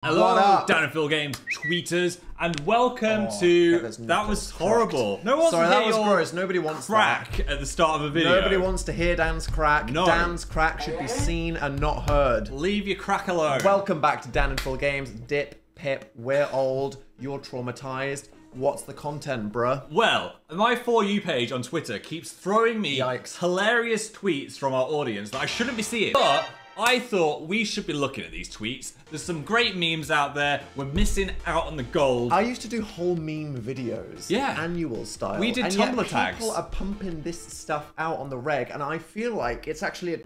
Hello, Dan and Phil Games tweeters, and welcome to... That was horrible. No one wants Sorry, to hear that was your gross. Nobody wants crack that. at the start of a video. Nobody wants to hear Dan's crack. No. Dan's crack should be seen and not heard. Leave your crack alone. Welcome back to Dan and Phil Games. Dip, Pip, we're old, you're traumatized. What's the content, bruh? Well, my For You page on Twitter keeps throwing me Yikes. hilarious tweets from our audience that I shouldn't be seeing. But I thought we should be looking at these tweets. There's some great memes out there. We're missing out on the gold. I used to do whole meme videos. Yeah. Annual style. We did and Tumblr yet tags. People are pumping this stuff out on the reg, and I feel like it's actually a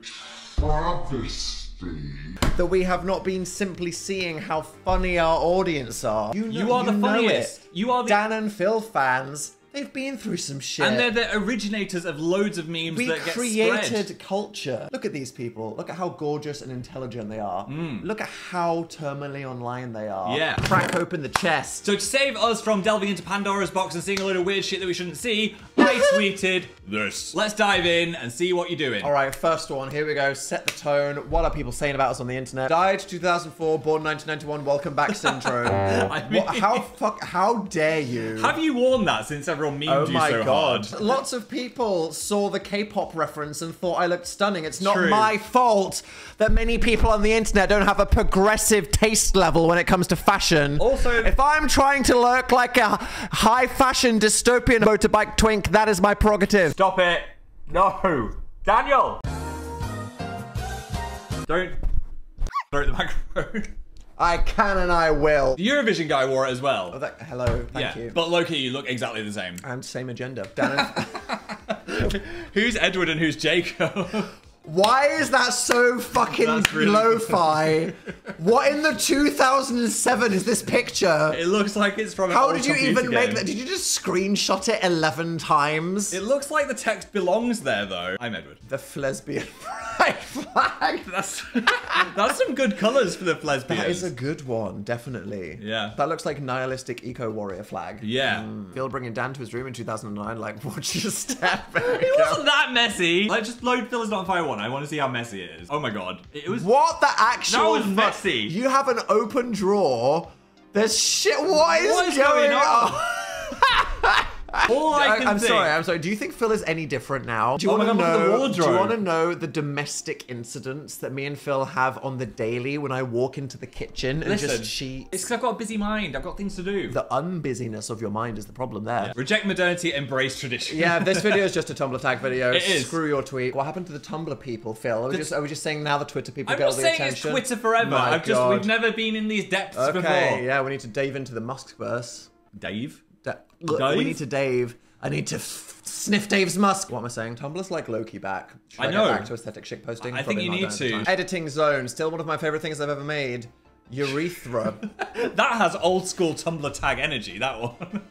that we have not been simply seeing how funny our audience are. You are the funniest. You are the... Dan and Phil fans. They've been through some shit. And they're the originators of loads of memes that get spread. We created culture. Look at these people. Look at how gorgeous and intelligent they are. Look at how terminally online they are. Yeah. Crack open the chest. So to save us from delving into Pandora's box and seeing a load of weird shit that we shouldn't see, I tweeted this. Let's dive in and see what you're doing. All right, first one. Here we go. Set the tone. What are people saying about us on the internet? Died 2004, born 1991. Welcome back syndrome. I mean, how dare you? Have you worn that since everyone memed you so hard? Lots of people saw the K-pop reference and thought I looked stunning. It's not True. my fault that many people on the internet don't have a progressive taste level when it comes to fashion. Also, if I'm trying to look like a high fashion dystopian motorbike twink, that is my prerogative. Stop it. No. Daniel. Don't throw it at the microphone. I can and I will. The Eurovision guy wore it as well. Oh, hello, thank you. But low-key, you look exactly the same. And same agenda. Dan Who's Edward and who's Jacob? Why is that so fucking really lo-fi? What in the 2007 is this picture? It looks like it's from an How old did you computer even make game. that? Did you just screenshot it 11 times? It looks like the text belongs there, though. I'm Edward. The lesbian pride flag. That's some good colours for the lesbians. That is a good one, definitely. Yeah. That looks like nihilistic eco-warrior flag. Yeah. Phil bringing Dan to his room in 2009, like, watch your step. It wasn't that messy. Like, just load Phil is not Fire 1. I want to see how messy it is. Oh my god. It was... What the actual... That was messy. You have an open drawer. There's shit. What is going on? I'm sorry. Do you think Phil is any different now? Do you want to know? Do you want to know the domestic incidents that me and Phil have on the daily when I walk into the kitchen and Listen, just sheets? It's because I've got a busy mind. I've got things to do. The unbusyness of your mind is the problem there. Yeah. Reject modernity, embrace tradition. Yeah, this video is just a Tumblr tag video. It is. Screw your tweet. What happened to the Tumblr people, Phil? Are we just saying now the Twitter people get all the attention? I'm not saying it's Twitter forever. We've never been in these depths before. Okay, yeah, we need to dave into the Muskverse. Dave? Dave? We need to Dave. I need to sniff Dave's musk. What am I saying? Tumblr's like Loki back. Should I know. Get back to aesthetic shit posting? I think you need to. Editing zone. Still one of my favorite things I've ever made. Urethra. That has old school Tumblr tag energy, that one.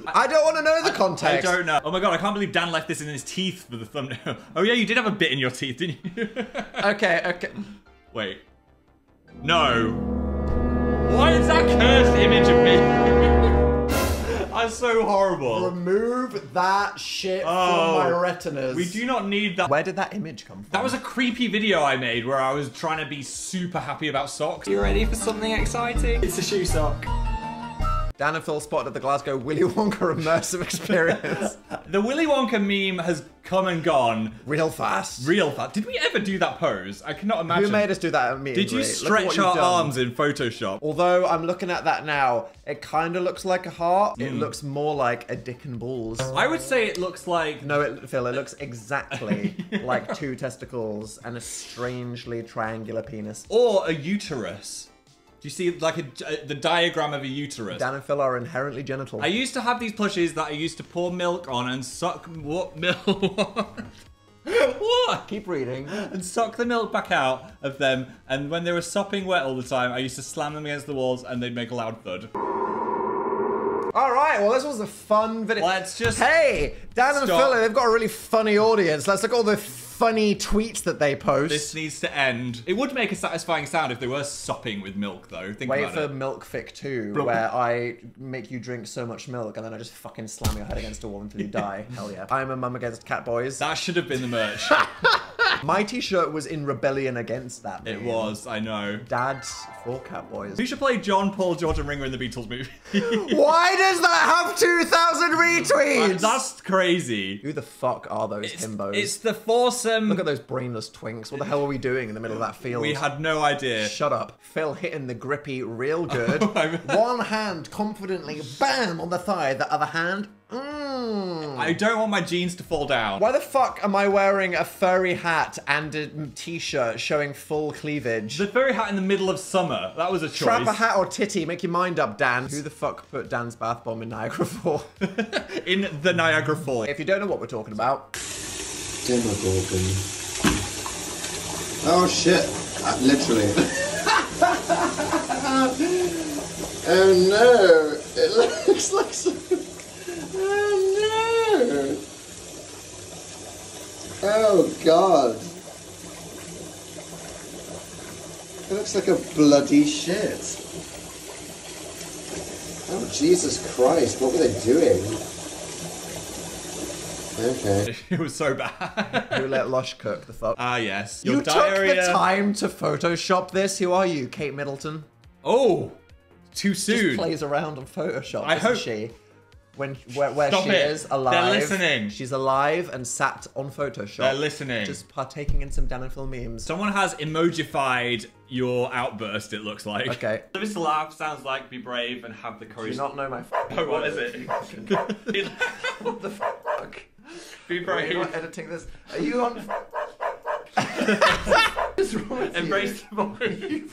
I don't want to know the context. I don't know. Oh my god, I can't believe Dan left this in his teeth for the thumbnail. Oh yeah, you did have a bit in your teeth, didn't you? Okay. Wait. No. Why is that cursed image of me? That's so horrible. Remove that shit from my retinas. We do not need that. Where did that image come from? That was a creepy video I made where I was trying to be super happy about socks. You ready for something exciting? It's a shoe sock. Dan and Phil spotted the Glasgow Willy Wonka immersive experience. The Willy Wonka meme has come and gone. Real fast. Real fast. Did we ever do that pose? I cannot imagine. Who made us do that immediately? Did you stretch our arms in Photoshop? Although I'm looking at that now, it kind of looks like a heart. It looks more like a dick and balls. I would say it looks like... No, Phil, it looks exactly like two testicles and a strangely triangular penis. Or a uterus. Do you see like the diagram of a uterus? Dan and Phil are inherently genital. I used to have these plushies that I used to pour milk on and suck what milk? What? Keep reading. And suck the milk back out of them, and when they were sopping wet all the time, I used to slam them against the walls and they'd make a loud thud. Alright, well this was a fun video. Let's just... Hey! Dan and Phil, they've got a really funny audience. Let's look at all the funny tweets that they post. This needs to end. It would make a satisfying sound if they were sopping with milk, though. Think Wait about for it. Milk Fic 2, where I make you drink so much milk and then I just fucking slam your head against a wall until you die. Hell yeah. I'm a mum against cat boys. That should have been the merch. My t-shirt was in rebellion against that meme. It was, I know. Dad's 4-Cat Boys. Who should play John, Paul, George, and Ringo in the Beatles movie? Why does that have 2,000 retweets? That's crazy. Who the fuck are those himbos? It's the foursome. Look at those brainless twinks. What the hell are we doing in the middle of that field? We had no idea. Shut up. Phil hitting the grippy real good. One hand confidently, bam, on the thigh. The other hand, I don't want my jeans to fall down. Why the fuck am I wearing a furry hat and a t-shirt showing full cleavage? The furry hat in the middle of summer. That was a choice. Trap a hat or titty. Make your mind up, Dan. Who the fuck put Dan's bath bomb in Niagara Falls? In the Niagara Falls. If you don't know what we're talking about. Demogorgon. Oh shit. Literally. Oh no. It looks like some... Oh no. Oh god. It looks like a bloody shit. Oh Jesus Christ, what were they doing? Okay. It was so bad. Who let Lush cook the fuck? Ah, yes. You took the time to Photoshop this? Who are you, Kate Middleton? Oh, too soon. Just plays around on Photoshop, I hope she? Where she is alive. They're listening. She's alive and sat on Photoshop. They're listening. Just partaking in some Dan and Phil memes. Someone has emojified your outburst, it looks like. Okay. This laugh sounds like be brave and have the Do courage. you not know my Oh, what is it? What the fuck? Be brave. You're not editing this. Are you on? What's wrong with Embrace the void.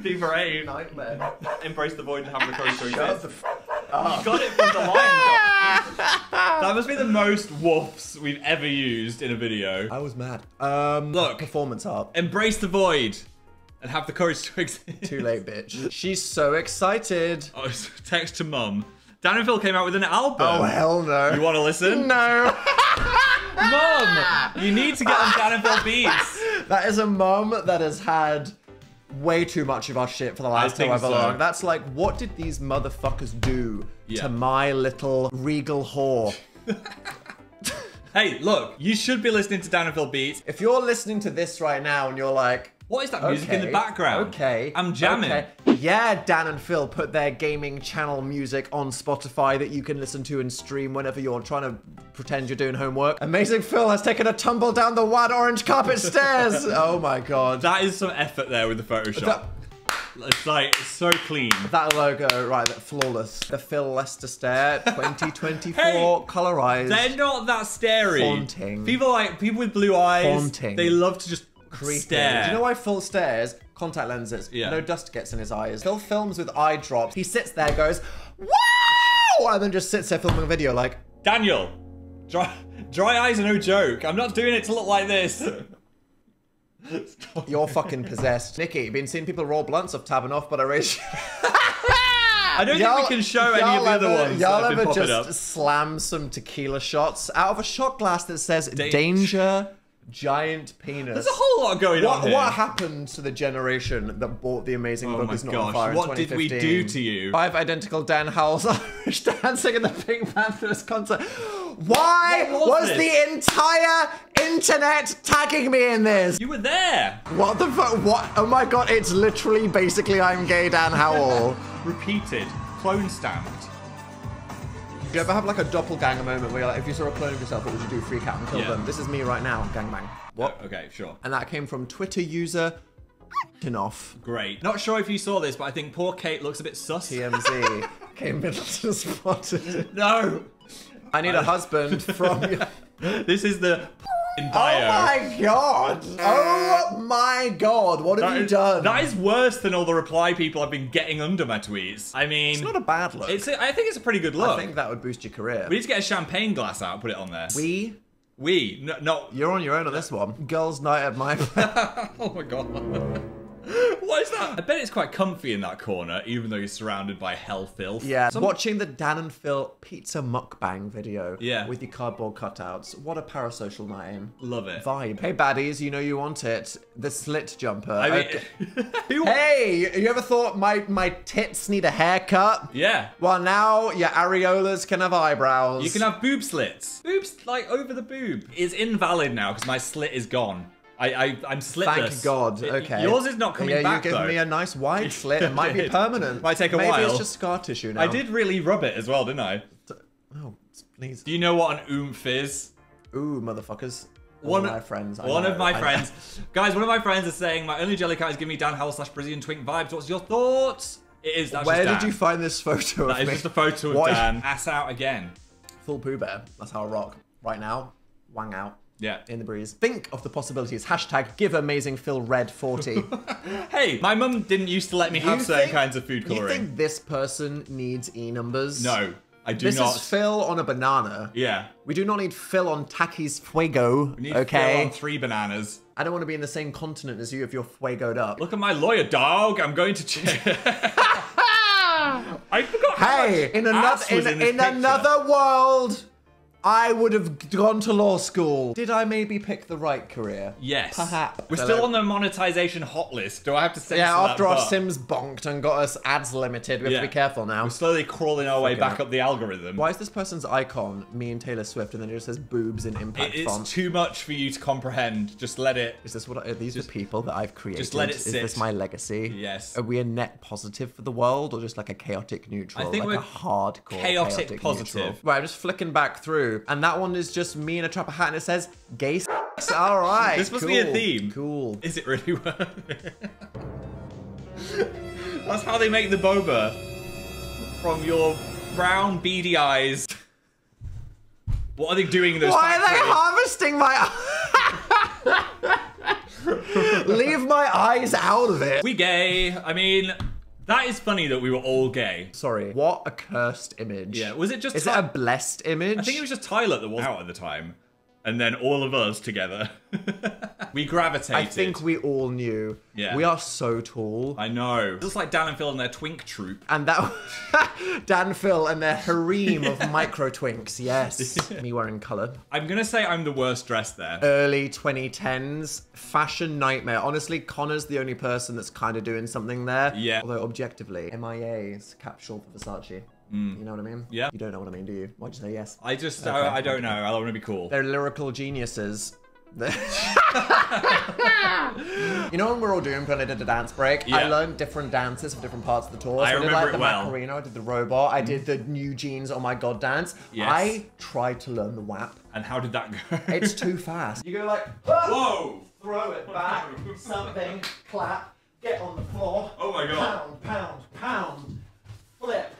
Be brave. Nightmare. Embrace the void and have the courage to Shut exist. the fuck up. You got it from the line. That must be the most woofs we've ever used in a video. I was mad. Look. Performance art. Embrace the void and have the courage to exist. Too late, bitch. She's so excited. Oh, text to mum. Dan and Phil came out with an album. Oh, hell no. You want to listen? No. Mum, you need to get on Dan and Phil Beats. That is a mum that has had way too much of our shit for the last however long. That's like, what did these motherfuckers do to my little regal whore? Hey, look, you should be listening to Dan and Phil Beats. If you're listening to this right now and you're like, what is that music in the background? Okay. I'm jamming. Okay. Yeah, Dan and Phil put their gaming channel music on Spotify that you can listen to and stream whenever you're trying to pretend you're doing homework. Amazing Phil has taken a tumble down the wide orange carpet stairs. Oh my god. That is some effort there with the Photoshop. It's like, it's so clean. That logo, right, that flawless. The Phil Lester stare, 2024, Hey, colorized. They're not that scary. Haunting. People with blue eyes, Haunting. they love to just Creepy. stare. Do you know why Phil stares? Contact lenses. Yeah. No dust gets in his eyes. Phil films with eye drops. He sits there, goes, wow! And then just sits there filming a video like, Daniel, dry eyes are no joke. I'm not doing it to look like this. you're fucking possessed. Nikki, been seeing people roll blunts off tabbing off, but I raise I don't think we can show any of the other ones that have been popping up. Slam some tequila shots out of a shot glass that says danger, giant penis. There's a whole lot going on here. What happened to the generation that bought The Amazing Book Is Not on Fire in 2015? What did we do to you? 5 identical Dan Howells Irish dancing in the Pink Panthers concert. Why was the entire internet tagging me in this? You were there. What the fuck? What? Oh my god, it's literally basically I'm gay Dan Howell. Repeated. Clone stamped. Do you ever have like a doppelganger moment where you're like, if you saw a clone of yourself, what would you do? Freak out and kill them? This is me right now, gangbang. What? Okay, sure. And that came from Twitter user off. Great. Not sure if you saw this, but I think poor Kate looks a bit sus. TMZ. Kate Middleton spotted. No. I need a husband from you. This is the in bio. Oh my god! Oh my god! What have you done? That is worse than all the reply people have been getting under my tweets. I mean, it's not a bad look. I think it's a pretty good look. I think that would boost your career. We need to get a champagne glass out and put it on there. We? No. You're on your own on this one. Girls' night at my place. Oh my god. What is that? I bet it's quite comfy in that corner, even though you're surrounded by hell filth. Yeah, watching the Dan and Phil pizza mukbang video with your cardboard cutouts. What a parasocial night. Love it. Vibe. Hey, baddies, you know you want it. The slit jumper. I mean, Hey, you ever thought my tits need a haircut? Yeah. Well, now your areolas can have eyebrows. You can have boob slits. Boobs, like, over the boob. It's invalid now because my slit is gone. I'm slitless. Thank God. Okay. Yours is not coming back, you're giving though. me a nice wide slit. It might be permanent. Might take a Maybe while. it's just scar tissue now. I did really rub it as well, didn't I? Oh, please. Do you know what an oomph is? Ooh, motherfuckers. One of my friends. One of my friends. Guys, one of my friends is saying, my only jelly cat is giving me Dan Howell / Brazilian twink vibes. What's your thoughts? It is. That's Where just did Dan. you find this photo of That is me? just a photo of What? Dan. Ass out again. Full Pooh Bear. That's how I rock. Right now, wang out. Yeah. In the breeze. Think of the possibilities. Hashtag give amazing Phil red 40. Hey, my mum didn't used to let me have certain kinds of food You coloring. think this person needs E-numbers? No, I do This not. is Phil on a banana. Yeah. We do not need Phil on Taki's Fuego. We need okay. Phil on 3 bananas. I don't want to be in the same continent as you if you're Fuegoed up. Look at my lawyer, dog. I'm going to check. I forgot. how Hey, much in ass was another this in picture. another world, I would have gone to law school. Did I maybe pick the right career? Yes. Perhaps. We're still on the monetization hot list. Do I have to censor Yeah, that after our part? Sims bonked and got us ads limited, we have to be careful now. We're slowly crawling our way Fucking back hell. up the algorithm. Why is this person's icon me and Taylor Swift, and then it just says boobs in impact It's font? too much for you to comprehend. Just let it. Is this what? Are these the people that I've created? just let it Is sit. this my legacy? Yes. Are we a net positive for the world, or just like a chaotic neutral? I think like we're a hardcore chaotic positive. neutral? Right, I'm just flicking back through, and that one is just me in a trapper hat, and it says gay sex. All right. This must cool, be a theme. Cool. Is it really worth it? That's how they make the boba. From your brown, beady eyes. What are they doing in those Why are they factories? harvesting my? Leave my eyes out of it. We gay. I mean, that is funny that we were all gay. Sorry. What a cursed image. Yeah, was it just... Is it a blessed image? I think it was just Tyler that was out at the time. And then all of us together. We gravitated. I think we all knew. Yeah. We are so tall. I know. Just like Dan and Phil and their twink troop. And that Dan Phil and their harem of micro twinks. Yes. Me wearing colour. I'm going to say I'm the worst dressed there. Early 2010s fashion nightmare. Honestly, Connor's the only person that's kind of doing something there. Yeah. Although objectively, MIA's capsule for Versace. You know what I mean? Yeah. You don't know what I mean, do you? Why'd you say yes? I just, Okay. I don't know. I want to be cool. They're lyrical geniuses. You know when we're all doomed when I did the dance break? Yeah. I learned different dances for different parts of the tour. So I I did remember like it the well. Macarena, I did the robot, I did the New Jeans Oh My God dance. Yes. I tried to learn the WAP. And how did that go? It's too fast. You go like, ah, Whoa! throw it back, something, clap, get on the floor. Oh my God. Pound, pound, pound, flip,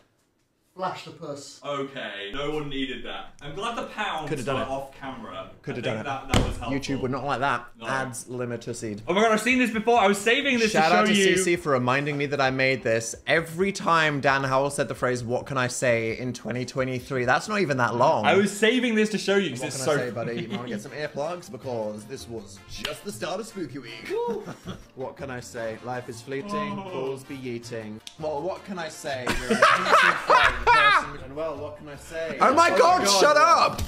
flash the puss. Okay, no one needed that. I'm glad the pounds Could've were done it. off camera. Could've I done think it. That was helpful. YouTube would not like that. No. Ads limitusied. Oh my God, I've seen this before. I was saving this Shout to show out to you. CC for reminding me that I made this. Every time Dan Howell said the phrase, "What can I say?" in 2023, that's not even that long. I was saving this to show you because What it's can so I say, buddy? You want to get some earplugs? Because this was just the start of Spooky Week. What can I say? Life is fleeting, fools be yeeting. Well, what can I say? You're an innocent frightened person. And well, what can I say? Oh my God, shut up!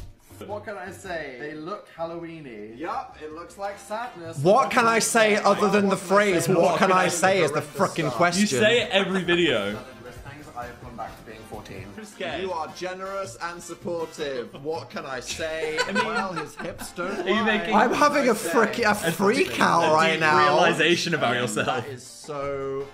What can I say? They look Halloweeny. Yup, it looks like sadness. What can I say other than the phrase, what can I say, is the frickin' question. You say it every video. I have gone back to being 14. I'm scared. You are generous and supportive. What can I say? Well, his hips don't you lie. making- I'm having a freak out right Deep now. realization about yourself. That is so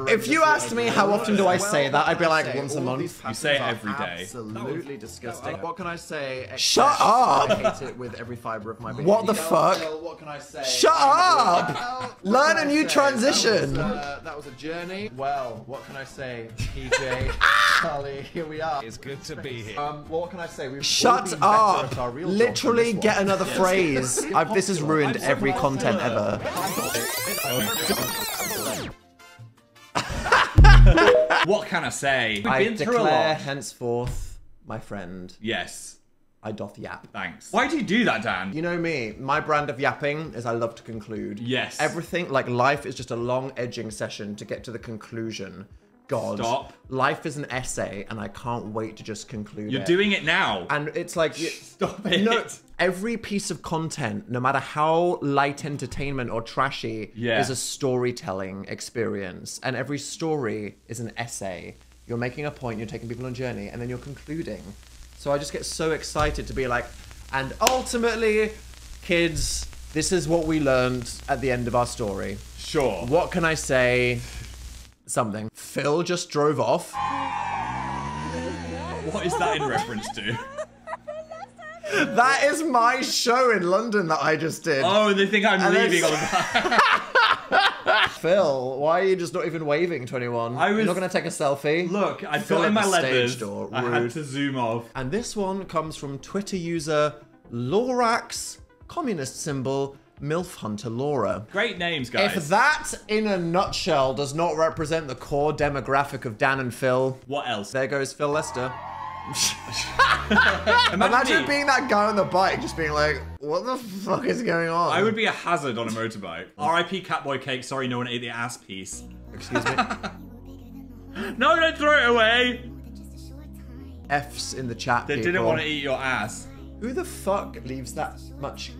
If you asked me how often do I say that, I'd be like once a month. You say it every day. Absolutely disgusting. What can I say? Shut up! I hate it with every fiber of my being. What the fuck? What can I say? Shut up! Well, what Learn can a I new say? transition. That was a journey. Well, what can I say? TJ, Charlie, here we are. It's good to be here. What can I say? We've all Shut been better up! at our real job Literally than this get one. another phrase. This has ruined every content ever. What can I say? We've I been through a declare lot. henceforth, my friend, Yes. I doth yap. Thanks. Why do you do that, Dan? You know me, my brand of yapping is I love to conclude. Yes. Everything, like life is just a long edging session to get to the conclusion. God. Stop. Life is an essay and I can't wait to just conclude You're it. doing it now. And it's like... Stop it. No, every piece of content, no matter how light entertainment or trashy, is a storytelling experience. And every story is an essay. You're making a point, you're taking people on a journey, and then you're concluding. So I just get so excited to be like, and ultimately, kids, this is what we learned at the end of our story. Sure. What can I say? Something. Phil just drove off. What is that in reference to? That is my show in London that I just did. Oh, they think I'm leaving on that. Phil, why are you just not even waving to anyone? You're not going to take a selfie? Look, I Phil got in at my the leathers. stage door. I Rude. had to zoom off. And this one comes from Twitter user Lorax, communist symbol, MILF Hunter Laura. Great names, guys. If that, in a nutshell, does not represent the core demographic of Dan and Phil, What else? there goes Phil Lester. Imagine Imagine being that guy on the bike, just being like, what the fuck is going on? I would be a hazard on a motorbike. R.I.P. Catboy Cake. Sorry, no one ate the ass piece. Excuse me. No, don't throw it away. F's in the chat, They people. didn't want to eat your ass. Who the fuck leaves that much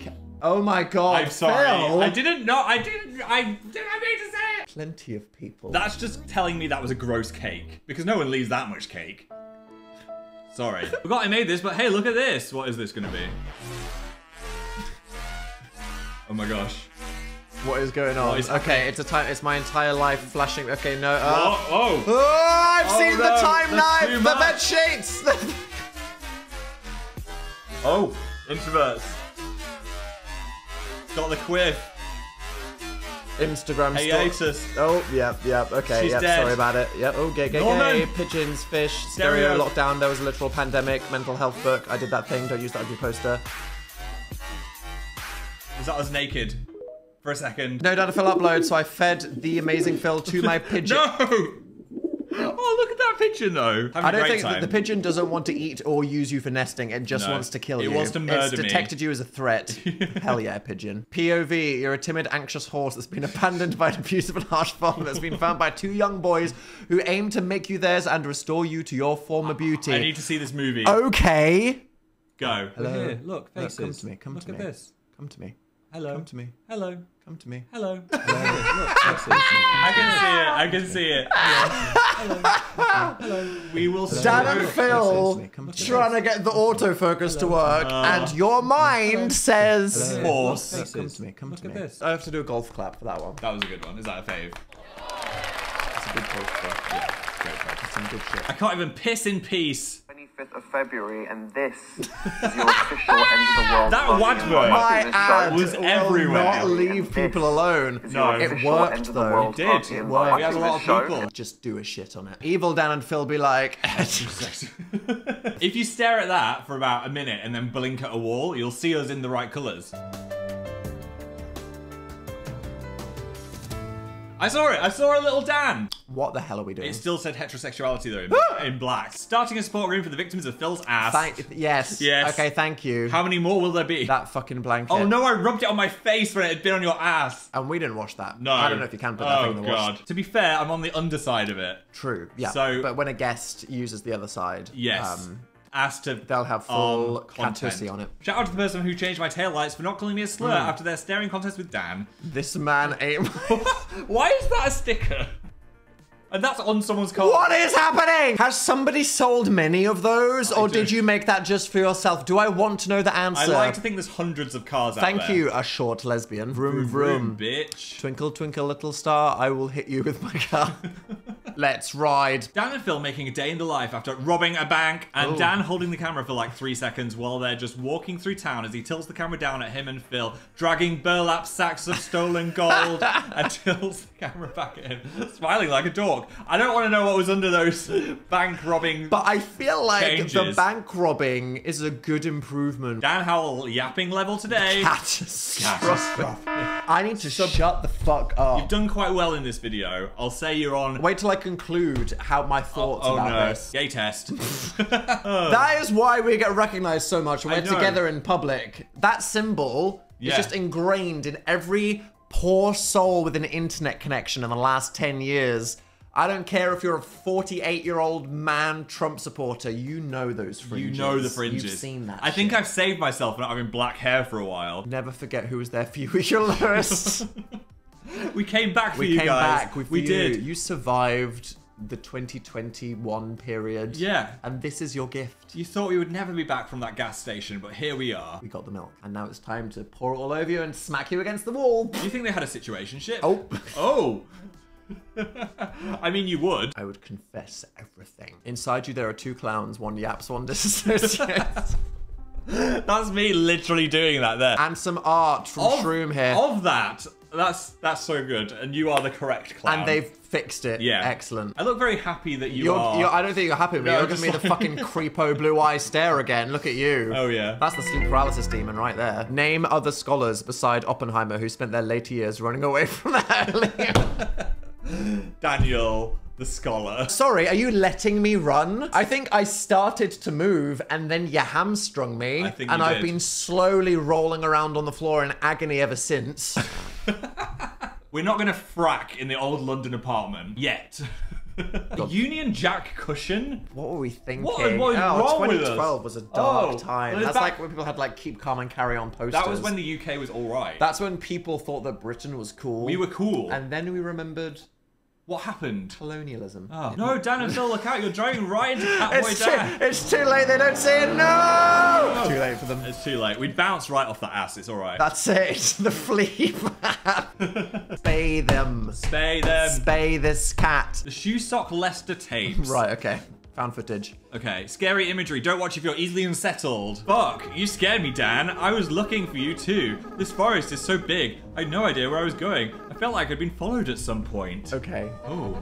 Oh my god, I'm sorry. Phil. I didn't know. I didn't mean to say it. Plenty of people. That's just telling me that was a gross cake. Because no one leaves that much cake. Sorry. Forgot I made this, but hey, look at this. What is this going to be? Oh my gosh. What is going on? Okay, it's my entire life flashing. Okay, no. Oh. I've seen no, the time that's too knife, the much. bed sheets. Oh, introverts. Got the quiff. Instagram Hiatus. Oh, yep. Okay, She's yep. dead. Sorry about it. Yep. Oh, gay. Norman. Pigeons, fish, stereo, Stereo. lockdown. There was a literal pandemic. Mental health book. I did that thing. Don't use that ugly poster. Was that us naked? For a second. No data Phil upload, so I fed the amazing Phil to my pigeon. No! Oh, look at that pigeon, though. I don't think that the pigeon doesn't want to eat or use you for nesting. It just No. wants to kill you. It wants to murder It's me. detected you as a threat. Hell yeah, pigeon. POV, you're a timid, anxious horse that's been abandoned by an abusive and harsh father that's been found by two young boys who aim to make you theirs and restore you to your former beauty. I need to see this movie. Okay. Go. Hello. Here, look, faces. Come to me. Come look to at me. this. Come to me. Hello. Come to me. Hello. Come to me. Hello. Look, faces. I can see it. Hello. We will see. Dan and Phil Come to trying to get the autofocus to work, and your mind says... Horse. Come to me. Come to at me. this. I have to do a golf clap for that one. That was a good one. Is that a fave? It's a good poster. Yeah. Great poster. Some good shit. I can't even piss in peace. 25th of February, and this is your official end of the world. That vlog. Wadworth My ad was will everywhere. not leave people alone. No. It Official worked end of the though. world It did. party It and worked. vlog. We had a Watching lot this of show, people. Just do a shit on it. Evil Dan and Phil be like... If you stare at that for about a minute and then blink at a wall, you'll see us in the right colours. I saw it. I saw a little Dan. What the hell are we doing? It still said heterosexuality though in black. Starting a support room for the victims of Phil's ass. Yes. Yes. Okay, thank you. How many more will there be? That fucking blanket. Oh no, I rubbed it on my face when it had been on your ass. And we didn't watch that. No. I don't know if you can put that thing in the wash. God. To be fair, I'm on the underside of it. True. Yeah. So- but when a guest uses the other side, Yes. Asked to they'll have full content. Cattussi on it. Shout out to the person who changed my taillights for not calling me a slur after their staring contest with Dan. This man ain't. Why is that a sticker? And that's on someone's car. What is happening? Has somebody sold many of those, or did you make that just for yourself? Do I want to know the answer? I like to think there's hundreds of cars out there. Thank you, a short lesbian. Vroom, Vroom, vroom. bitch. Twinkle, twinkle, little star, I will hit you with my car. Let's ride. Dan and Phil making a day in the life after robbing a bank, and Dan holding the camera for like 3 seconds while they're just walking through town as he tilts the camera down at him and Phil, dragging burlap sacks of stolen gold and tilts the camera back at him, smiling like a dork. I don't want to know what was under those bank robbing But I feel like the changes. bank robbing is a good improvement. Dan Howell yapping level today. Catastrophe. I need to shut the fuck up. You've done quite well in this video. I'll say you're on... Wait till I conclude how my thoughts about this. Gay test. That is why we get recognized so much when we're together in public. That symbol is just ingrained in every poor soul with an internet connection in the last 10 years. I don't care if you're a 48-year-old man Trump supporter. You know those fringes. You know the fringes. You've seen that I think I've saved myself from not having black hair for a while. Never forget who was there for you with your lowest. We came back for you guys. We did. You survived the 2021 period. Yeah. And this is your gift. You thought we would never be back from that gas station, but here we are. We got the milk. And now it's time to pour it all over you and smack you against the wall. Do you think they had a situationship? Oh. Oh. I mean, you would. I would confess everything. Inside you, there are two clowns. One yaps, one disassociates. That's me literally doing that there. And some art from Shroom here. Of that. That's so good. And you are the correct clown. And they've fixed it. Yeah. Excellent. I look very happy that you are... I don't think you're happy with me. No, you're giving me the fucking creepo blue eye stare again. Look at you. Oh, yeah. That's the sleep paralysis demon right there. Name other scholars beside Oppenheimer who spent their later years running away from the Daniel, the scholar. Sorry, are you letting me run? I think I started to move and then you hamstrung me. I think and you I've did. been slowly rolling around on the floor in agony ever since. We're not going to frack in the old London apartment yet. A Union Jack cushion? What were we thinking? What was wrong with us? 2012 was a dark time. well, That's like when people had like keep calm and carry on posters. That was when the UK was all right. That's when people thought that Britain was cool. We were cool. And then we remembered what happened? colonialism. Oh. No, Dan and Phil, look out. You're driving right into Catboy Dan. It's too late. They don't say it. No! Too late for them. It's too late. We'd bounce right off that ass. It's all right. That's it. The flea flap. Spay them. Spay them. Spay this cat. The shoe sock Leicester tapes. Right, okay. Found footage. Okay, scary imagery. Don't watch if you're easily unsettled. Fuck, you scared me, Dan. I was looking for you too. This forest is so big. I had no idea where I was going. I felt like I'd been followed at some point. Okay. Oh.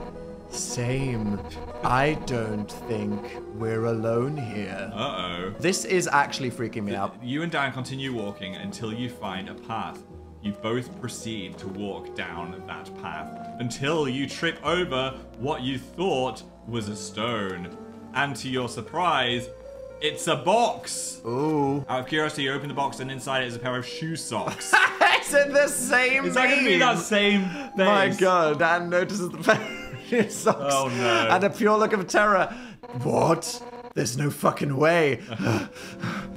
Same. I don't think we're alone here. Uh-oh. This is actually freaking me out. You and Dan continue walking until you find a path. You both proceed to walk down that path until you trip over what you thought was a stone. And to your surprise, it's a box. Ooh. Out of curiosity, you open the box and inside it is a pair of shoe socks. It's in the same Is that going to be that same face? My god, Dan notices the pair of socks. Oh no. And a pure look of terror. What? There's no fucking way.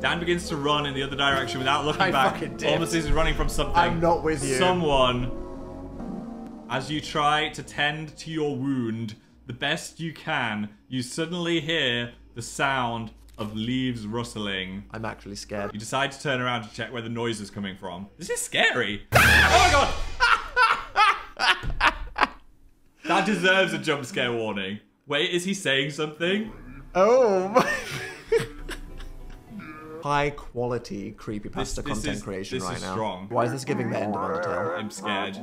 Dan begins to run in the other direction without looking I back. fucking did. Almost as he's running from something. I'm not with you. Someone. As you try to tend to your wound the best you can, you suddenly hear the sound of leaves rustling. I'm actually scared. You decide to turn around to check where the noise is coming from. This is scary. Oh my god! That deserves a jump scare warning. Wait, is he saying something? Oh my... High quality creepypasta content creation this right is now. strong. Why is this giving the end of Undertale? I'm scared.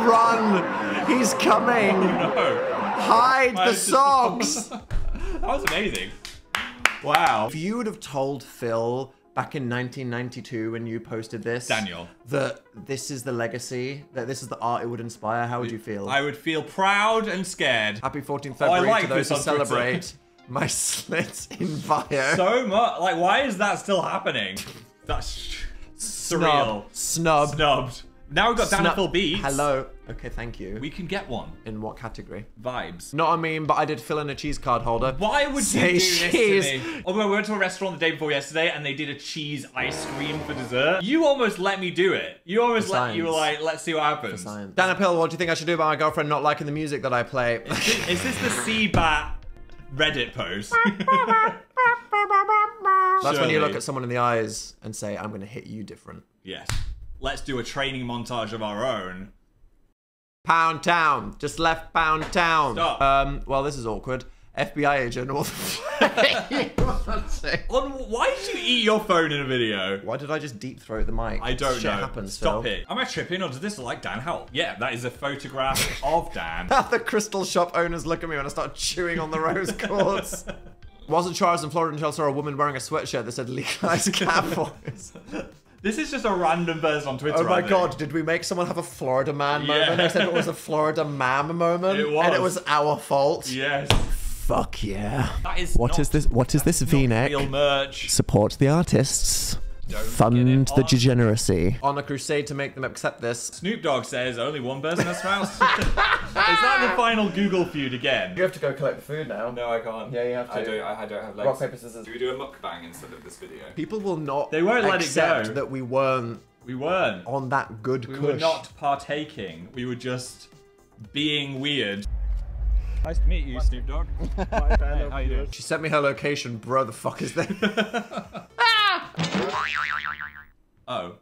Run! He's coming! No. Hide the socks! That was amazing. Wow. If you would have told Phil back in 1992 when you posted this, Daniel, that this is the legacy, that this is the art it would inspire, how would you feel? I would feel proud and scared. Happy 14th February like to those who this on Twitter. celebrate my slits in bio. So much. Like, why is that still happening? That's surreal. Snubbed. Snubbed. Now we've got DANANDPHILBEATS. Hello. Okay, thank you. We can get one. In what category? Vibes. Not a meme, but I did fill in a cheese card holder. Why would Say you do this cheese. to me? Although we went to a restaurant the day before yesterday and they did a cheese ice cream for dessert. You almost let me do it. You almost let you were like, let's see what happens. Dana Pill, what do you think I should do about my girlfriend not liking the music that I play? Is this the Seabat Reddit post? That's when you Surely. look at someone in the eyes and say, I'm going to hit you different. Yes. Let's do a training montage of our own. Pound Town. Just left Pound Town. Stop. Well, this is awkward. FBI agent. Why did you eat your phone in a video? Why did I just deep throat the mic? I don't Shit know. happens, Stop Phil. it. Am I tripping or does this look like Dan Help? Yeah, that is a photograph of Dan. The crystal shop owners look at me when I start chewing on the rose quartz. Wasn't sure I was in Florida until I saw a woman wearing a sweatshirt that said legalized cowboys. This is just a random person on Twitter. Oh my god, did we make someone have a Florida man moment? I said it was a Florida ma'am moment. It was. And it was our fault. Yes. Fuck yeah. That is What is this? What is this V-neck? Real merch. Support the artists. Don't Fund get the it on. degeneracy. On a crusade to make them accept this. Snoop Dogg says only one person has mouse. Is that the final Google feud again? You have to go collect the food now. No, I can't. Yeah, you have to. I don't have legs. Rock, paper, scissors. Do we do a mukbang instead of this video? People will not They won't let it accept go. that we weren't We weren't. on that good We cush. were not partaking. We were just being weird. Nice to meet you, Snoop Dogg. Hi, Phan. How you doing? She sent me her location, bro. The fuck is that? Oh.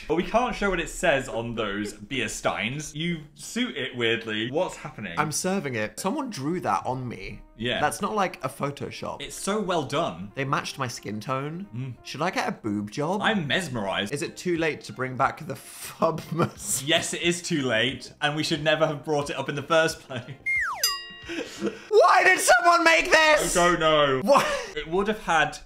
Well, we can't show what it says on those beer steins. You suit it weirdly. What's happening? I'm serving it. Someone drew that on me. Yeah. That's not like a Photoshop. It's so well done. They matched my skin tone. Should I get a boob job? I'm mesmerized. Is it too late to bring back the Fubmas? Yes, it is too late, and we should never have brought it up in the first place. Why did someone make this? I don't know. What? It would have had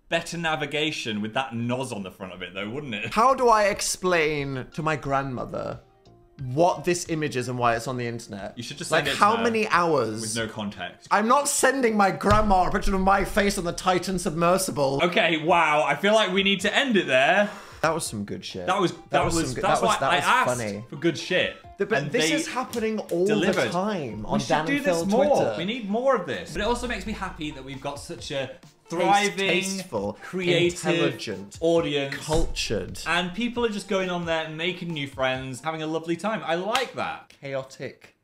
better navigation with that noz on the front of it, though, wouldn't it? How do I explain to my grandmother what this image is and why it's on the internet? You should just like send it to how her many hours? with no context. I'm not sending my grandma a picture of my face on the Titan submersible. Okay, wow. I feel like we need to end it there. That was some good shit. That was some good- that's why I asked funny. for good shit. But and this they is happening all delivered. the time on We should Dan do and this Phil more. Twitter. We need more of this. But it also makes me happy that we've got such a thriving, Tasteful, creative intelligent, audience. cultured, And people are just going on there and making new friends, having a lovely time. I like that. chaotic.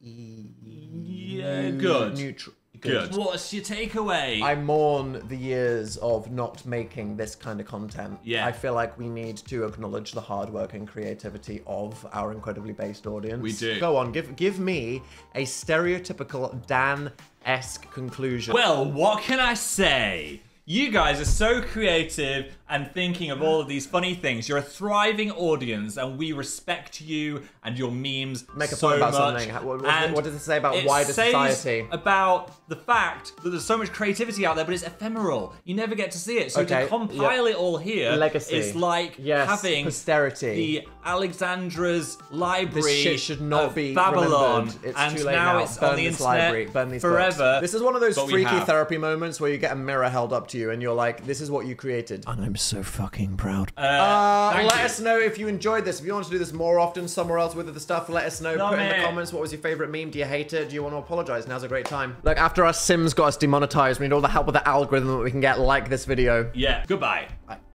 Yeah, good. Neutral. Good. What's your takeaway? I mourn the years of not making this kind of content. Yeah. I feel like we need to acknowledge the hard work and creativity of our incredibly based audience. We do. Go on, give me a stereotypical Dan-esque conclusion. Well, what can I say? You guys are so creative and thinking of all of these funny things. You're a thriving audience, and we respect you and your memes Make a so point about much. something. And What does it say about it wider says society? about the fact that there's so much creativity out there, but it's ephemeral. You never get to see it. So Okay, to compile it all here Legacy. is like Yes, having posterity. the Alexandra's library This shit should not of be Babylon, remembered. It's and too late now now. it's Burn on the this internet library. Burn these forever. books. This is one of those but we freaky have. therapy moments where you get a mirror held up to you and you're like, this is what you created. And I'm so fucking proud. Thank Let you. us know if you enjoyed this. If you want to do this more often somewhere else with the stuff, let us know. Love Put in the it. comments what was your favorite meme. Do you hate it? Do you want to apologize? Now's a great time. Look, after our Sims got us demonetized, we need all the help with the algorithm that we can get. Like this video. Yeah, goodbye. Bye.